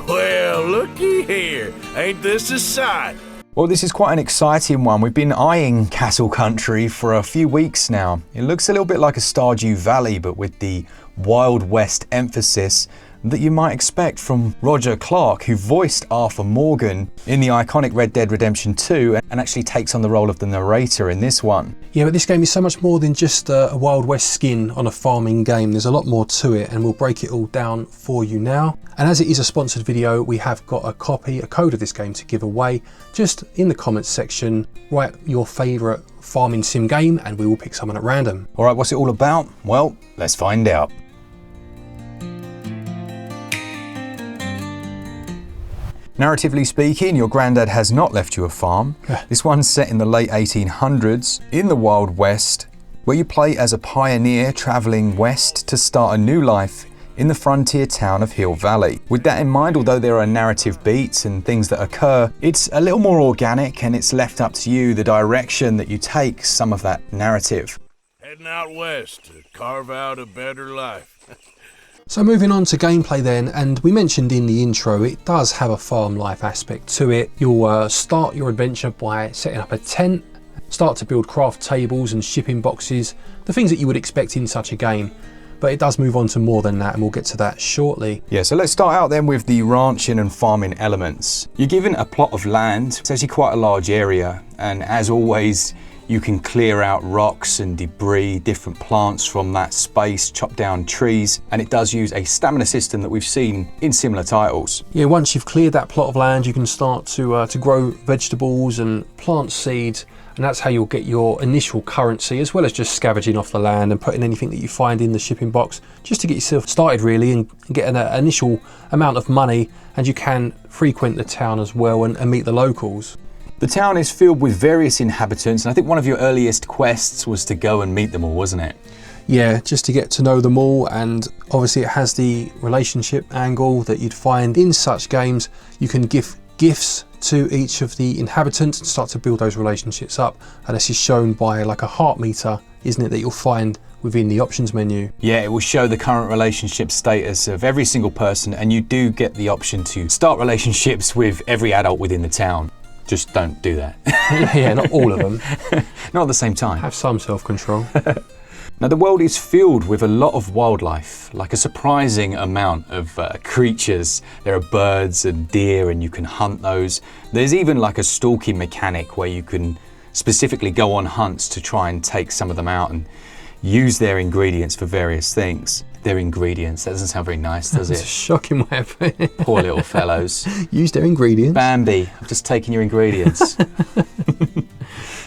Well, looky here. Ain't this a sight? Well, this is quite an exciting one. We've been eyeing Castle Country for a few weeks now. It looks a little bit like a Stardew Valley, but with the Wild West emphasis that you might expect from Roger Clark, who voiced Arthur Morgan in the iconic Red Dead Redemption 2 and actually takes on the role of the narrator in this one. Yeah, but this game is so much more than just a Wild West skin on a farming game. There's a lot more to it, and we'll break it all down for you now. And as it is a sponsored video, we have got a code of this game to give away. Just in the comments section, write your favourite farming sim game and we will pick someone at random. All right, what's it all about? Well, let's find out. Narratively speaking, your granddad has not left you a farm. This one's set in the late 1800s in the Wild West, where you play as a pioneer travelling west to start a new life in the frontier town of Hill Valley. With that in mind, although there are narrative beats and things that occur, it's a little more organic and it's left up to you the direction that you take some of that narrative. Heading out west to carve out a better life. So moving on to gameplay then, and we mentioned in the intro, it does have a farm life aspect to it. You'll start your adventure by setting up a tent, start to build craft tables and shipping boxes, the things that you would expect in such a game. But it does move on to more than that, and we'll get to that shortly. Yeah, so let's start out then with the ranching and farming elements. You're given a plot of land. It's actually quite a large area, and as always, you can clear out rocks and debris, different plants from that space, chop down trees, and it does use a stamina system that we've seen in similar titles. Yeah, once you've cleared that plot of land, you can start to grow vegetables and plant seeds, and that's how you'll get your initial currency, as well as just scavenging off the land and putting anything that you find in the shipping box, just to get yourself started really and get an initial amount of money, and you can frequent the town as well and meet the locals. The town is filled with various inhabitants, and I think one of your earliest quests was to go and meet them all, wasn't it? Yeah, just to get to know them all, and obviously it has the relationship angle that you'd find in such games. You can give gifts to each of the inhabitants and start to build those relationships up, and this is shown by like a heart meter, isn't it, that you'll find within the options menu. Yeah, it will show the current relationship status of every single person, and you do get the option to start relationships with every adult within the town. Just don't do that. Yeah, not all of them. Not at the same time. Have some self-control. Now, the world is filled with a lot of wildlife, like a surprising amount of creatures. There are birds and deer, and you can hunt those. There's even like a stalking mechanic where you can specifically go on hunts to try and take some of them out and use their ingredients for various things. Their ingredients, that doesn't sound very nice, does It's a it? shocking way of putting it. Poor little fellows. Use their ingredients. Bambi, I've just taken your ingredients.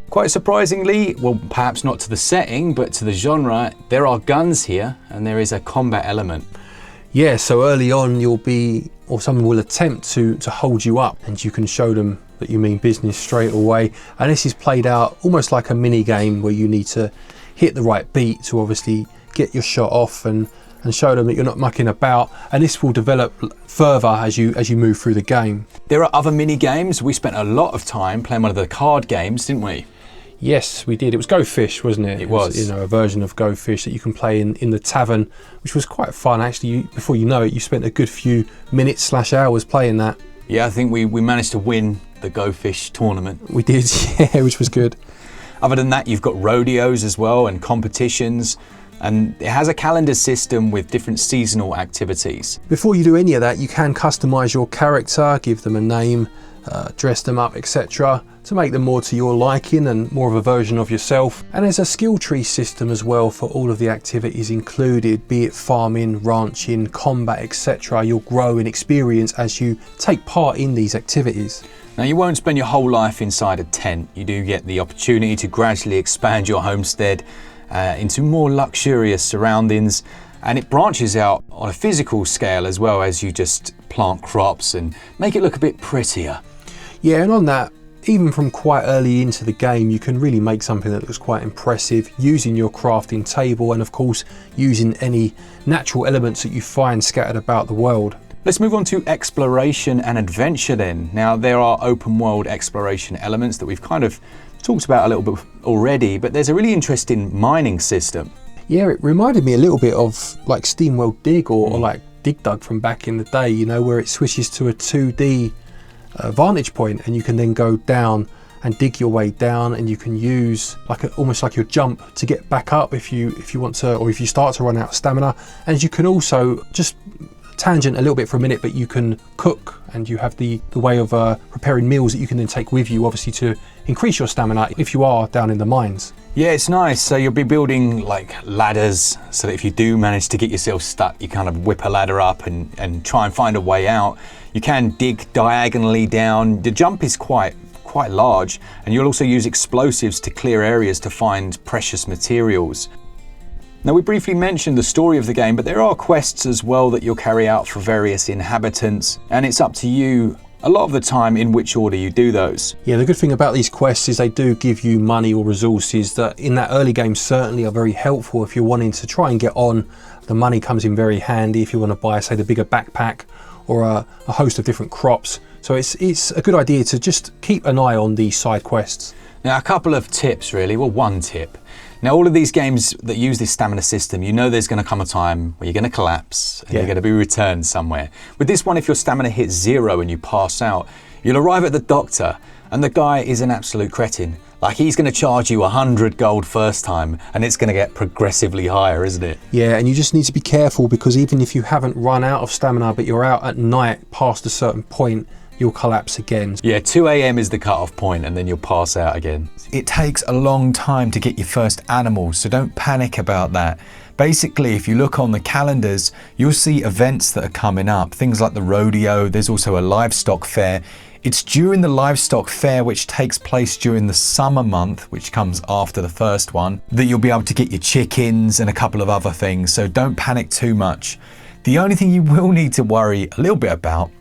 Quite surprisingly, well, perhaps not to the setting, but to the genre, there are guns here and there is a combat element. Yeah, so early on you'll be, or someone will attempt to hold you up, and you can show them that you mean business straight away. And this is played out almost like a mini game where you need to hit the right beat to obviously get your shot off and show them that you're not mucking about, and this will develop further as you move through the game. There are other mini games. We spent a lot of time playing one of the card games, didn't we? Yes, we did. It was Go Fish, wasn't it? It was. You know, a version of Go Fish that you can play in the tavern, which was quite fun. Actually, before you know it, you spent a good few minutes/hours playing that. Yeah, I think we managed to win the Go Fish tournament. We did, yeah, which was good. Other than that, you've got rodeos as well and competitions. And it has a calendar system with different seasonal activities. Before you do any of that, you can customize your character, give them a name, dress them up, etc., to make them more to your liking and more of a version of yourself. And there's a skill tree system as well for all of the activities included, be it farming, ranching, combat, etc. You'll grow in experience as you take part in these activities. Now, you won't spend your whole life inside a tent. You do get the opportunity to gradually expand your homestead into more luxurious surroundings, and it branches out on a physical scale as well as you just plant crops and make it look a bit prettier. Yeah, and on that, even from quite early into the game, you can really make something that looks quite impressive using your crafting table and of course using any natural elements that you find scattered about the world. Let's move on to exploration and adventure then. Now, there are open world exploration elements that we've kind of talked about a little bit already, but there's a really interesting mining system. Yeah, it reminded me a little bit of like SteamWorld Dig or like Dig Dug from back in the day, you know, where it switches to a 2D vantage point, and you can then go down and dig your way down, and you can use almost like your jump to get back up if you want to, or if you start to run out of stamina. And you can also, just tangent a little bit for a minute, but you can cook, and you have the way of preparing meals that you can then take with you, obviously to increase your stamina if you are down in the mines. Yeah, it's nice. So you'll be building like ladders so that if you do manage to get yourself stuck, you kind of whip a ladder up and try and find a way out. You can dig diagonally down. The jump is quite large, and you'll also use explosives to clear areas to find precious materials. Now, we briefly mentioned the story of the game, but there are quests as well that you'll carry out for various inhabitants, and it's up to you a lot of the time in which order you do those. Yeah, the good thing about these quests is they do give you money or resources that in that early game certainly are very helpful if you're wanting to try and get on. The money comes in very handy if you want to buy, say, the bigger backpack or a host of different crops. So it's a good idea to just keep an eye on these side quests. Now, a couple of tips really, well, one tip. Now, all of these games that use this stamina system, you know there's going to come a time where you're going to collapse and you're going to be returned somewhere. With this one, if your stamina hits 0 and you pass out, you'll arrive at the doctor, and the guy is an absolute cretin. Like, he's going to charge you 100 gold first time, and it's going to get progressively higher, isn't it? Yeah, and you just need to be careful, because even if you haven't run out of stamina, but you're out at night past a certain point, you'll collapse again. Yeah, 2 AM is the cutoff point, and then you'll pass out again. It takes a long time to get your first animals, so don't panic about that. Basically, if you look on the calendars, you'll see events that are coming up, things like the rodeo. There's also a livestock fair. It's during the livestock fair, which takes place during the summer month, which comes after the first one, that you'll be able to get your chickens and a couple of other things, so don't panic too much. The only thing you will need to worry a little bit about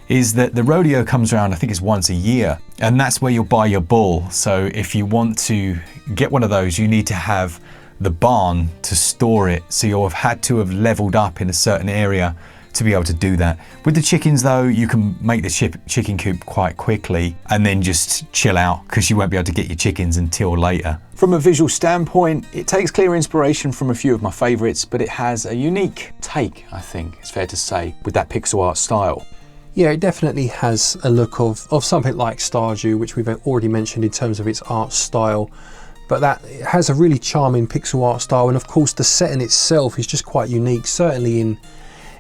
is that the rodeo comes around, I think it's once a year, and that's where you'll buy your bull. So if you want to get one of those, you need to have the barn to store it. So you'll have had to have leveled up in a certain area to be able to do that. With the chickens though, you can make the chicken coop quite quickly and then just chill out, because you won't be able to get your chickens until later. From a visual standpoint, it takes clear inspiration from a few of my favorites, but it has a unique take, I think it's fair to say, with that pixel art style. Yeah, it definitely has a look of something like Stardew, which we've already mentioned in terms of its art style. But that it has a really charming pixel art style, and of course the setting itself is just quite unique, certainly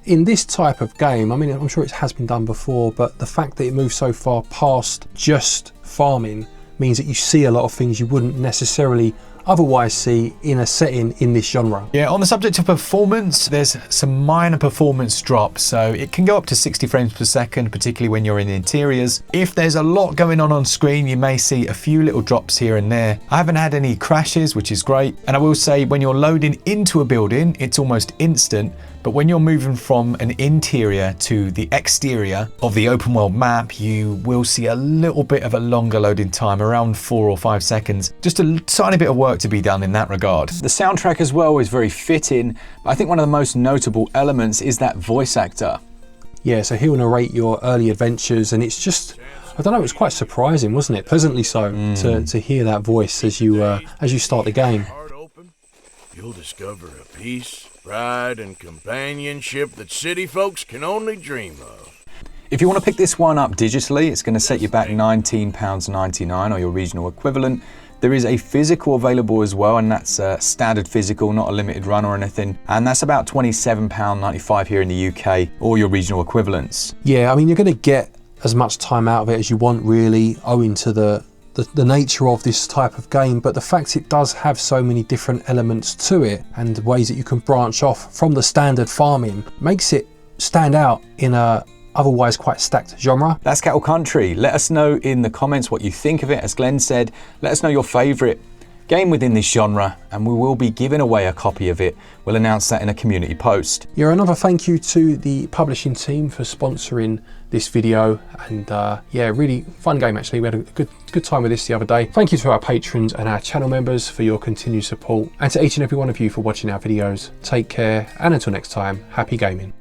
in this type of game. I mean, I'm sure it has been done before, but the fact that it moves so far past just farming means that you see a lot of things you wouldn't necessarily otherwise see in a setting in this genre. Yeah, on the subject of performance, there's some minor performance drops, so it can go up to 60 frames per second, particularly when you're in the interiors. If there's a lot going on screen, you may see a few little drops here and there. I haven't had any crashes, which is great, and I will say when you're loading into a building, it's almost instant, but when you're moving from an interior to the exterior of the open world map, you will see a little bit of a longer loading time, around 4 or 5 seconds. Just a tiny bit of work to be done in that regard. The soundtrack as well is very fitting, but I think one of the most notable elements is that voice actor. Yeah, so he'll narrate your early adventures, and it's just, I don't know, it was quite surprising, wasn't it? Pleasantly so, to hear that voice as you start the game. Heart open, you'll discover a peace, pride, and companionship that city folks can only dream of. If you want to pick this one up digitally, it's going to set you back £19.99 or your regional equivalent. There is a physical available as well, and that's a standard physical, not a limited run or anything. And that's about £27.95 here in the UK, or your regional equivalents. Yeah, I mean, you're going to get as much time out of it as you want, really, owing to the nature of this type of game. But the fact it does have so many different elements to it, and ways that you can branch off from the standard farming, makes it stand out in a otherwise quite stacked genre. That's Cattle Country. Let us know in the comments what you think of it. As Glenn said, let us know your favourite game within this genre, and we will be giving away a copy of it. We'll announce that in a community post. Yeah, another thank you to the publishing team for sponsoring this video, and yeah, really fun game actually. We had a good time with this the other day. Thank you to our patrons and our channel members for your continued support, and to each and every one of you for watching our videos. Take care, and until next time, happy gaming.